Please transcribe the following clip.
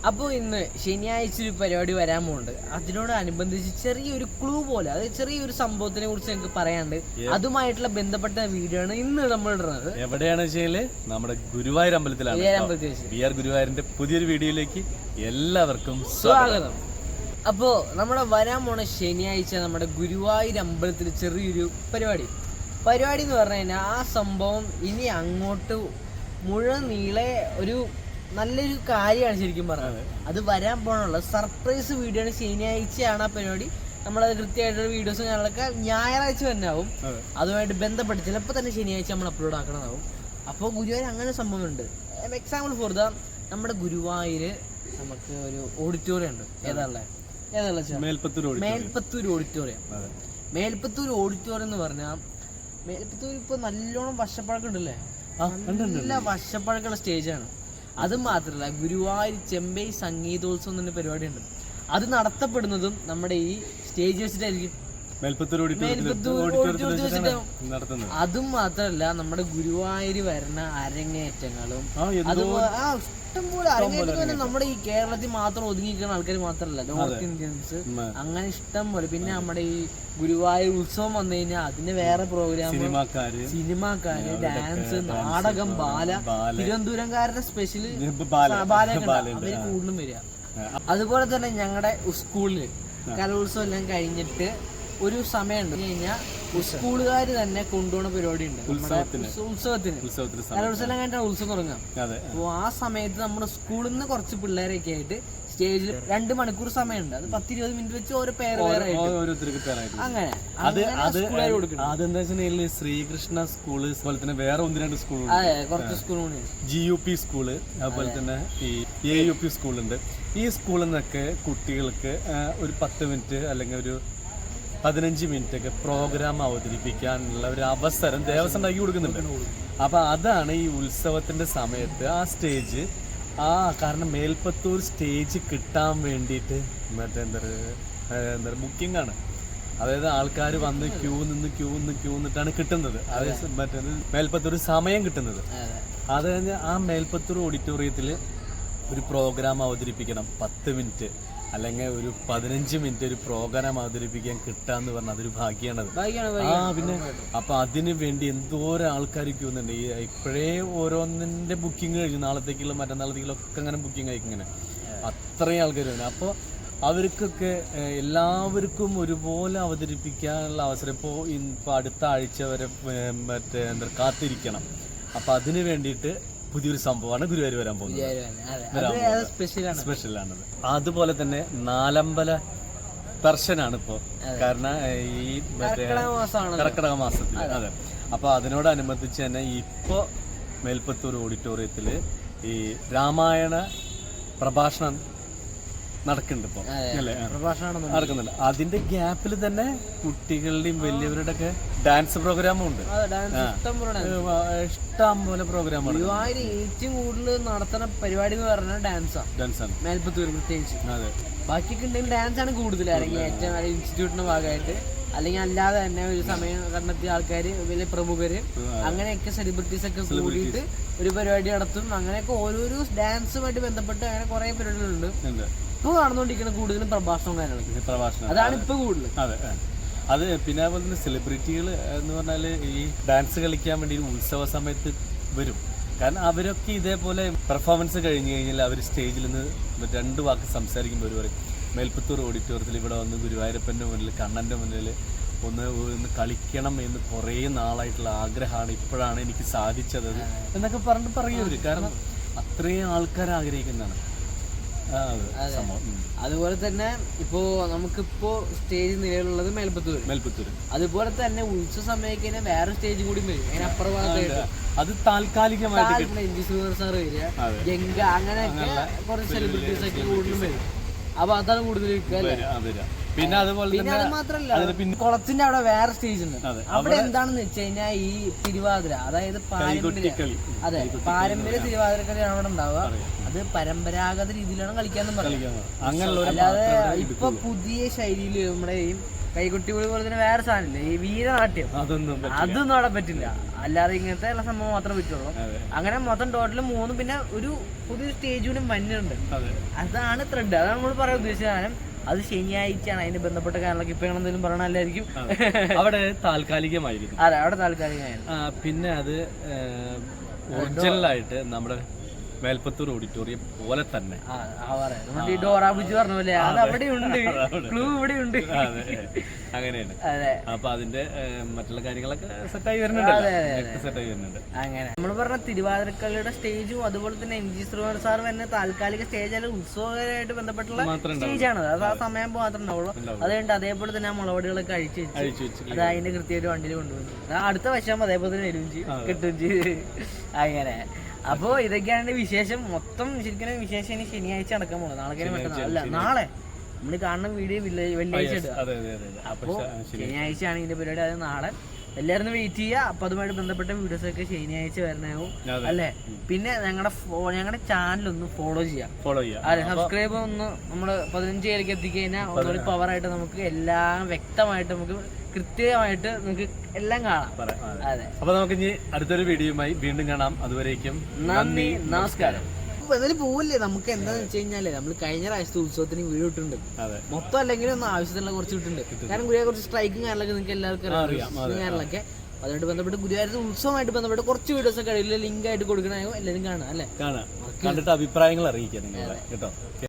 അപ്പോൾ ഇന്ന് ശനിയാഴ്ച ഒരു പരിപാടി വരാൻ പോകുന്നുണ്ട്. അതിനോടനുബന്ധിച്ച് ചെറിയൊരു ക്ലൂ പോലെ, അതായത് ചെറിയൊരു സംഭവത്തിനെ കുറിച്ച് ഞങ്ങൾക്ക് പറയാനുണ്ട്. അതുമായിട്ടുള്ള ബന്ധപ്പെട്ട വീഡിയോ ആണ് ഇന്ന് നമ്മൾ ഇടുന്നത്. എവിടെയാണ് വെച്ചാല് നമ്മുടെ ഗുരുവായൂർ അമ്പലത്തിലാണ്. ഗുരുവായൂരിന്റെ പുതിയൊരു വീഡിയോയിലേക്ക് എല്ലാവർക്കും സ്വാഗതം. അപ്പോൾ നമ്മുടെ വരാൻ പോണ ശനിയാഴ്ച നമ്മുടെ ഗുരുവായൂർ അമ്പലത്തിൽ ചെറിയൊരു പരിപാടി എന്ന് പറഞ്ഞു കഴിഞ്ഞാൽ ആ സംഭവം ഇനി അങ്ങോട്ട് മുഴുവൻ നീളെ ഒരു നല്ലൊരു കാര്യമാണ് ശരിക്കും പറഞ്ഞത്. അത് വരാൻ പോകണുള്ള സർപ്രൈസ് വീഡിയോ ആണ്. ശനിയാഴ്ചയാണ് ആ പരിപാടി. നമ്മളത് കൃത്യമായിട്ടുള്ള വീഡിയോസും ഞങ്ങളൊക്കെ ഞായറാഴ്ച തന്നെ ആവും. അതുമായിട്ട് ബന്ധപ്പെട്ട് ചിലപ്പോൾ തന്നെ ശനിയാഴ്ച നമ്മൾ അപ്ലോഡ് ആക്കണതാവും. അപ്പോൾ ഗുരുവായൂർ അങ്ങനെ സംഭവമുണ്ട്. എക്സാമ്പിൾ ഫോർ നമ്മുടെ ഗുരുവായൂർ നമുക്ക് ഒരു ഓഡിറ്റോറിയം ഉണ്ട്. മേൽപ്പത്തൂർ ഓഡിറ്റോറിയം. മേൽപ്പത്തൂർ ഓഡിറ്റോറിയം എന്ന് പറഞ്ഞാൽ മേൽപ്പത്തൂർ ഇപ്പോൾ നല്ലോണം വർഷപ്പഴക്കം ഉണ്ടല്ലേ, നല്ല വർഷപ്പഴക്കമുള്ള സ്റ്റേജാണ്. അത് മാത്രമല്ല, ഗുരുവായൂർ ചെമ്പൈ സംഗീതോത്സവം എന്ന പരിപാടി ഉണ്ട്. അത് നടത്തപ്പെടുന്നതും നമ്മുടെ ഈ സ്റ്റേജ് വെച്ചിട്ടായിരിക്കും. അതും മാത്രമല്ല, നമ്മുടെ ഗുരുവായൂർ വരുന്ന അരങ്ങേറ്റങ്ങളും അതുപോലെ ഇഷ്ടംപോലെ അരങ്ങേറ്റം നമ്മുടെ ഈ കേരളത്തിൽ മാത്രം ഒതുങ്ങിയിരിക്കുന്ന ആൾക്കാർ മാത്രമല്ല, നോർത്ത് ഇന്ത്യൻസ് അങ്ങനെ ഇഷ്ടം പോലെ. പിന്നെ നമ്മുടെ ഈ ഗുരുവായൂർ ഉത്സവം വന്നു കഴിഞ്ഞാൽ അതിന് വേറെ പ്രോഗ്രാം, സിനിമാക്കാര്, ഡാൻസ്, നാടകം, ബാല, തിരുവനന്തപുരംകാരുടെ സ്പെഷ്യൽ ബാലൊക്കെ അവര് കൂടുതലും വരിക. അതുപോലെ തന്നെ ഞങ്ങളുടെ സ്കൂളില് കലോത്സവം എല്ലാം കഴിഞ്ഞിട്ട് ഒരു സമയമുണ്ട് കഴിഞ്ഞാൽ സ്കൂളുകാർ തന്നെ കൊണ്ടുപോകുന്ന പരിപാടി ഉണ്ട്. ഉത്സവത്തിന് കലോത്സവം കഴിഞ്ഞിട്ടാണ് ഉത്സവം തുടങ്ങാം. അപ്പോൾ ആ സമയത്ത് നമ്മുടെ സ്കൂളിൽ നിന്ന് കുറച്ച് പിള്ളേരൊക്കെ ആയിട്ട് സ്റ്റേജിൽ 2 മണിക്കൂർ സമയമുണ്ട്. അത് 10-20 മിനിറ്റ് വെച്ച് ഓരോ പേര് അങ്ങനെ അതെന്താ വെച്ചാൽ ശ്രീകൃഷ്ണ സ്കൂള്, അതുപോലെ തന്നെ വേറെ 1-2 സ്കൂളുണ്ട്. കുറച്ച് സ്കൂളുണ്ട്. GUP സ്കൂള്, അതുപോലെ തന്നെ ഈ AUP സ്കൂളുണ്ട്. ഈ സ്കൂളിൽ നിന്നൊക്കെ കുട്ടികൾക്ക് ഒരു 10 മിനിറ്റ് അല്ലെങ്കിൽ ഒരു 15 മിനിറ്റ് ഒക്കെ പ്രോഗ്രാം അവതരിപ്പിക്കാനുള്ള ഒരു അവസരം ദേവസ്വം ഉണ്ടാക്കി കൊടുക്കുന്നുണ്ട്. അപ്പൊ അതാണ് ഈ ഉത്സവത്തിന്റെ സമയത്ത് ആ സ്റ്റേജ് കാരണം മേൽപ്പത്തൂർ സ്റ്റേജ് കിട്ടാൻ വേണ്ടിയിട്ട് മറ്റേ എന്താ ബുക്കിംഗ് ആണ്. അതായത് ആൾക്കാർ വന്ന് ക്യൂ നിന്നിട്ടാണ് കിട്ടുന്നത്. അതായത് മറ്റേ മേൽപ്പത്തൂർ സമയം കിട്ടുന്നത്. അത് കഴിഞ്ഞ് ആ മേൽപ്പത്തൂർ ഓഡിറ്റോറിയത്തിൽ ഒരു പ്രോഗ്രാം അവതരിപ്പിക്കണം. 10 മിനിറ്റ് അല്ലെങ്കിൽ ഒരു 15 മിനിറ്റ് ഒരു പ്രോഗ്രാം അവതരിപ്പിക്കാൻ കിട്ടാന്ന് പറഞ്ഞാൽ അതൊരു ഭാഗ്യാണത്. പിന്നെ അപ്പൊ അതിനു വേണ്ടി എന്തോരം ആൾക്കാർ ക്യൂന്നുണ്ട്. ഈ ഇപ്പോഴേ ഓരോന്നിന്റെ ബുക്കിംഗ് കഴിഞ്ഞു. നാളത്തേക്കുള്ള മറ്റന്നാളത്തേക്കുള്ള ഒക്കെ അങ്ങനെ ബുക്കിംഗ് ആയി ഇങ്ങനെ അത്രയും ആൾക്കാർ വേണം. അപ്പോൾ അവർക്കൊക്കെ എല്ലാവർക്കും ഒരുപോലെ അവതരിപ്പിക്കാനുള്ള അവസരം ഇപ്പോൾ അടുത്ത ആഴ്ച വരെ മറ്റേ എന്താ കാത്തിരിക്കണം. അപ്പൊ അതിനു വേണ്ടിയിട്ട് പുതിയൊരു സംഭവമാണ് ഗുരുവായൂർ വരാൻ പോകുന്നത്. സ്പെഷ്യലാണത്. അതുപോലെ തന്നെ നാലമ്പല ദർശനാണ് ഇപ്പോ. കാരണം ഈ മറ്റേ കർക്കിടക മാസത്തിൽ. അതെ. അപ്പൊ അതിനോടനുബന്ധിച്ച് തന്നെ ഇപ്പോ മേൽപ്പത്തൂർ ഓഡിറ്റോറിയത്തില് ഈ രാമായണ പ്രഭാഷണം നടക്കുന്നുണ്ട് ഇപ്പൊ അല്ലേ, നടക്കുന്നുണ്ട്. അതിന്റെ ഗ്യാപ്പിൽ തന്നെ കുട്ടികളുടെയും വലിയവരുടെ ഒക്കെ ഡാൻസ് പ്രോഗ്രാമും ഉണ്ട്. ഇഷ്ടം പോലെ പ്രോഗ്രാമാണ്. ഏറ്റവും കൂടുതൽ നടത്തുന്ന പരിപാടി എന്ന് പറഞ്ഞാൽ ഡാൻസാണ് മേൽപ്പത്തൂർ പ്രത്യേകിച്ച്. ബാക്കിയൊക്കെ ഉണ്ടെങ്കിൽ ഡാൻസ് ആണ് കൂടുതൽ. അല്ലെങ്കിൽ ഏറ്റവും നല്ല ഇൻസ്റ്റിറ്റ്യൂട്ടിന്റെ ഭാഗമായിട്ട് അല്ലെങ്കിൽ അല്ലാതെ തന്നെ ഒരു സമയം കണ്ടെത്തിയ ആൾക്കാർ, വലിയ പ്രമുഖര്, അങ്ങനെയൊക്കെ സെലിബ്രിറ്റീസ് ഒക്കെ കൂടിയിട്ട് ഒരു പരിപാടി നടത്തും. അങ്ങനെയൊക്കെ ഓരോരോ ഡാൻസുമായിട്ട് ബന്ധപ്പെട്ട് അങ്ങനെ കുറെ പരിപാടികളുണ്ട്. ഇപ്പൊ നടന്നുകൊണ്ടിരിക്കുന്ന കൂടുതലും പ്രഭാഷണം കാര്യങ്ങളൊക്കെ. അതാണ് ഇപ്പൊ കൂടുതൽ. അതെ. അത് പിന്നെ അതുപോലെ തന്നെ സെലിബ്രിറ്റികൾ എന്ന് പറഞ്ഞാല് ഈ ഡാൻസ് കളിക്കാൻ വേണ്ടി ഉത്സവ സമയത്ത് വരും. കാരണം അവരൊക്കെ ഇതേപോലെ പെർഫോമൻസ് കഴിഞ്ഞ് കഴിഞ്ഞാൽ അവർ സ്റ്റേജിൽ നിന്ന് 2 വാക്ക് സംസാരിക്കുമ്പോൾ ഒരു പറയും മേൽപ്പത്തൂർ ഓഡിറ്റോറിയത്തിൽ ഇവിടെ വന്ന് ഗുരുവായൂരപ്പൻ്റെ മുന്നിൽ, കണ്ണൻ്റെ മുന്നിൽ ഒന്ന് കളിക്കണം എന്ന് കുറേ നാളായിട്ടുള്ള ആഗ്രഹമാണ്, ഇപ്പോഴാണ് എനിക്ക് സാധിച്ചത് എന്നൊക്കെ പറഞ്ഞിട്ട് പറയും. കാരണം അത്രയും ആൾക്കാർ ആഗ്രഹിക്കുന്നതാണ്. അതുപോലെ തന്നെ ഇപ്പോ നമുക്കിപ്പോ സ്റ്റേജ് നിലവിലുള്ളത് മേൽപ്പത്തൂർ. അതുപോലെ തന്നെ ഉത്സവ സമയത്ത് വേറെ സ്റ്റേജ് കൂടി വരും. അതിന് അപ്പുറമായിട്ട് അത് താൽക്കാലികമായിട്ട് സാർ വരിക, ഗംഗ, അങ്ങനെയൊക്കെ കുറച്ച് സെലിബ്രിറ്റീസ് ഒക്കെ കൂടുതലും വരും. അപ്പൊ അതാണ് കൂടുതൽ. പിന്നെ അതുപോലെ അത് മാത്രല്ല, കുളത്തിന്റെ അവിടെ വേറെ സ്റ്റേജ് ഉണ്ട്. അവിടെ എന്താണെന്ന് വെച്ച് കഴിഞ്ഞാൽ ഈ തിരുവാതിര, അതായത് പാരമ്പര്യ തിരുവാതിരക്കളിയാണ് അവിടെ ഉണ്ടാവുക. അത് പരമ്പരാഗത രീതിയിലാണ് കളിക്കാന്നും പറയുന്നത്. അല്ലാതെ ഇപ്പൊ പുതിയ ശൈലിയിൽ നമ്മുടെ ഈ കൈകൊട്ടി പോലെ തന്നെ വേറെ സാധനമില്ല, ഈ വീരനാട്യം, അതൊന്നും അവിടെ പറ്റില്ല. അല്ലാതെ ഇങ്ങനത്തെ ഉള്ള സംഭവം മാത്രമേ പറ്റുള്ളൂ. അങ്ങനെ മൊത്തം ടോട്ടൽ 3, പിന്നെ ഒരു പുതിയ സ്റ്റേജ് കൂടി മഞ്ഞുണ്ട്. അതാണ് ത്രെഡ്, അതാണ് നമ്മൾ പറയാൻ ഉദ്ദേശിച്ച കാര്യം. അത് ശനിയാഴ്ചയാണ്, അതിന് ബന്ധപ്പെട്ട കാര്യങ്ങളൊക്കെ ഇപ്പൊ എന്തെങ്കിലും പറയണല്ലായിരിക്കും. അവിടെ താൽക്കാലികമായിരിക്കും. അതെ, അവിടെ താൽക്കാലികമായിരുന്നു. പിന്നെ അത് ഒറിജിനലായിട്ട് നമ്മുടെ മേൽപ്പത്തൂർ ഓഡിറ്റോറിയം പോലെ തന്നെ ഈ ഡോറാബുജി പറഞ്ഞ പോലെ അത് അവിടെ ഉണ്ട്, ക്ലൂ ഇവിടെ ഉണ്ട്. അങ്ങനെയാണ്. അതെ, അപ്പൊ അതിന്റെ മറ്റുള്ള കാര്യങ്ങളൊക്കെ സെറ്റായി വരുന്നുണ്ട്. അങ്ങനെ നമ്മൾ പറഞ്ഞ തിരുവാതിരക്കളിയുടെ സ്റ്റേജും അതുപോലെ തന്നെ MG ശ്രീകുമാർ സാർ തന്നെ താൽക്കാലിക സ്റ്റേജ് അല്ല, ഉത്സവകരമായിട്ട് ബന്ധപ്പെട്ടുള്ള സ്റ്റേജാണ്. അത് ആ സമയം മാത്രമേ ഉണ്ടാവുള്ളൂ. അതുകൊണ്ട് അതേപോലെ തന്നെ ആ മുളവടികളൊക്കെ അഴിച്ചു വെച്ചു, അത് അതിന്റെ കൃത്യമായിട്ട് വണ്ടിയിൽ കൊണ്ടുപോകുന്നു. അടുത്ത വശം അതേപോലെ തന്നെ വരും കിട്ടും ചെയ്ത്. അങ്ങനെ അപ്പോ ഇതൊക്കെയാണ് വിശേഷം. മൊത്തം ശരിക്കും വിശേഷം ഇനി ശനിയാഴ്ച നടക്കാൻ പോകുന്നത്. നാളെ അല്ല, നാളെ നമ്മൾ കാണുന്ന വീഡിയോ വെള്ളിയാഴ്ച ഇടുക. അപ്പോ ശനിയാഴ്ചയാണ് ഇതിന്റെ പരിപാടി. അത് നാളെ എല്ലാവരും വെയിറ്റ് ചെയ്യുക. അപ്പൊ അതുമായിട്ട് ബന്ധപ്പെട്ട വീഡിയോസ് ഒക്കെ ശനിയാഴ്ച വരണാവും അല്ലേ. പിന്നെ ഞങ്ങളുടെ ചാനൽ ഒന്ന് ഫോളോ ചെയ്യാം. അതെ, സബ്സ്ക്രൈബ് ഒന്ന് നമ്മള് 15 പേർക്ക് എത്തിക്കഴിഞ്ഞാൽ ഒന്നുകൂടി പവറായിട്ട് നമുക്ക് എല്ലാം വ്യക്തമായിട്ട് നമുക്ക് കൃത്യമായിട്ട് നിങ്ങൾക്ക് എല്ലാം കാണാം. അതെ, അപ്പൊ നമുക്ക് ഇനി അടുത്തൊരു വീഡിയോയുമായി വീണ്ടും കാണാം. അതുവരേക്കും നന്ദി, നമസ്കാരം. എന്തായാലും പോവില്ലേ, നമുക്ക് എന്താന്ന് വെച്ച് കഴിഞ്ഞാല് നമ്മൾ കഴിഞ്ഞ പ്രാവശ്യത്തെ ഉത്സവത്തിന് വീഡിയോ ഇട്ടുണ്ട്. മൊത്തം അല്ലെങ്കിൽ ഒന്ന് ആവശ്യത്തിനുള്ള കുറച്ച് ഇട്ടുണ്ട്. കാരണം ഗുരുവായൂർ കുറച്ച് സ്ട്രൈക്കും കാര്യങ്ങളൊക്കെ നിങ്ങൾക്ക് എല്ലാവർക്കും അറിയാം കാര്യങ്ങളൊക്കെ. അതുകൊണ്ട് ബന്ധപ്പെട്ട് ഗുരുവായൂർ ഉത്സവമായിട്ട് ബന്ധപ്പെട്ട് കുറച്ച് വീഡിയോസ് ഒക്കെ ലിങ്ക് ആയിട്ട് കൊടുക്കണമായോ എല്ലാവരും കാണാം അല്ലേ. കണ്ടിട്ട് അഭിപ്രായങ്ങൾ അറിയിക്കാം കേട്ടോ.